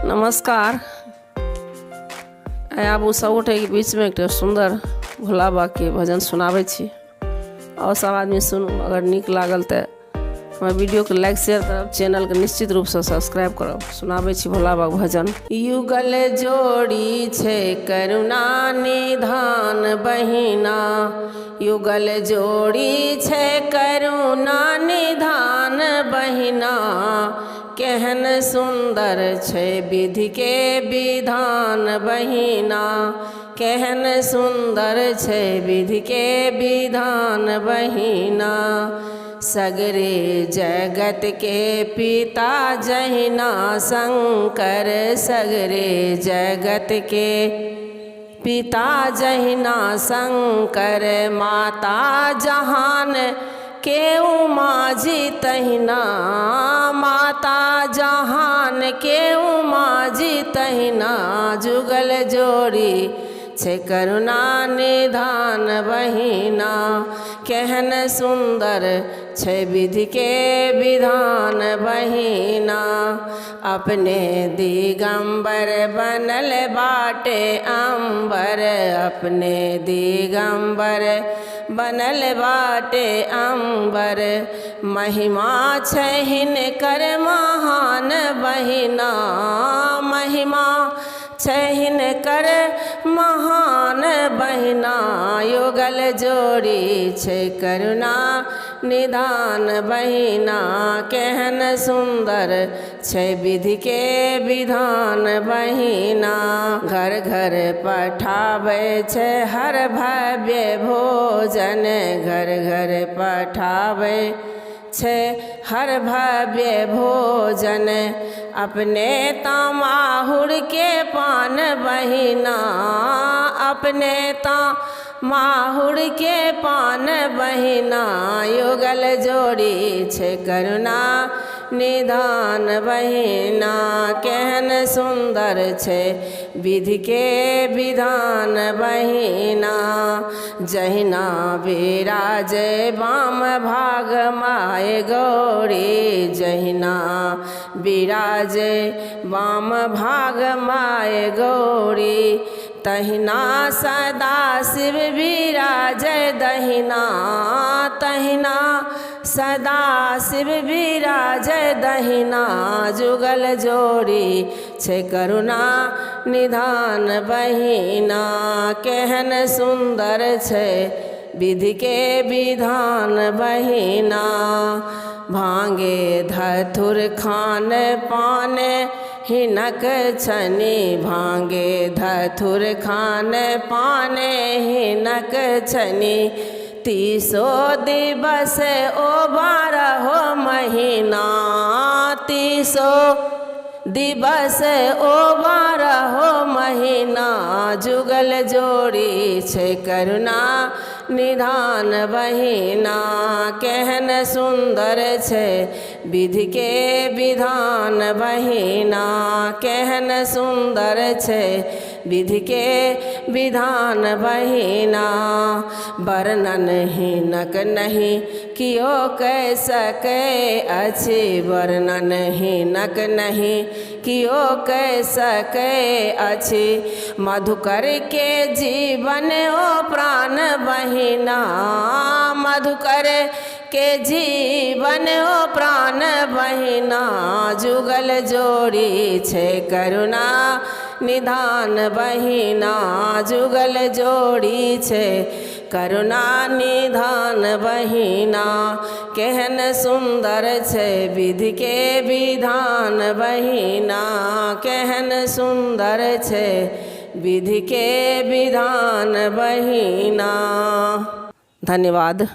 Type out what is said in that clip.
नमस्कार। आब सब गोटे के बीच में एक सुंदर भोला बाबा के भजन सुनाबै छी और सब आदमी सुनू। अगर नीक लागल तो हमारे वीडियो के लाइक शेयर करब, चैनल के निश्चित रूप से सब्सक्राइब करब। सुनाबै छी भोला बाबा भजन। युगल जोड़ी छे करुणा निधान बहिना, युगल जोड़ी छे करुणा निधान बहिना। केहन सुंदर छे विधि के विधान बहिना, केहन सुंदर छे विधि के विधान बहिना। सगरे जगत के पिता जहिना शंकर, सगरे जगत के पिता जहिना शंकर। माता जहान के उमा जी तहिना, माता जहान के उमा जी तहिना। जुगल जोड़ी छे करुणा निधान बहिना, केहन सुंदर छे विधि के विधान बहिना। अपने दिगंबर बनल बाटे अंबर, अपने दिगंबर बनल बाटे अंबर। महिमा छे हिनकर महान बहिना, महिमा छे हिनकर महान बहिना। युगल जोड़ी छे करुणा निधान बहिना, केहन सुंदर छे विधि के विधान बहिना। घर घर पठावे छे हर भव्य भोजन, घर घर पठावे छे हर भव्य भोजन। अपने माहुर के पान बहिना, अपने माहुर के पान बहिना। युगल जोड़ी छे करुणा निधान बहिना, केहन सुंदर छे विधि के विधान बहिना। जहिना विराजे वाम भाग माय गौरी, जहिना विराजे वाम भाग माय गौरी। तहिना सदा शिव विराजे दहिना, तहिना सदा शिव विराजे दहिना। जुगल जोड़ी छे करुणा निधान बहिना, केहन सुंदर छे विधि के विधान बहिना। भांगे धतुर खान पान हिनक छनी, भांगे धतुर खान पान हिनक छनी। 30 दिवस ओ 12 महीना, 30 दिवस ओ 12 महीना। जुगल जोड़ी छे करुणा निधान बहिना, केहन सुंदर छे विधि के विधान बहिना, केहन सुंदर छे विधि के विधान बहिना। वर्णन हिनक नहीं कियो कह सके अछि, वर्णन हिनक नहीं कियो कह सके अछि। मधुकर के जीवन ओ प्राण बहिना, मधुकर के जीवन ओ प्राण बहिना। जुगल जोड़ी छे करुणा निधान बहिना, जुगल जोड़ी छे करुणा निधान बहिना। केहन सुंदर छे विधि के विधान बहिना, केहन सुंदर छे विधि के विधान बहिना। धन्यवाद।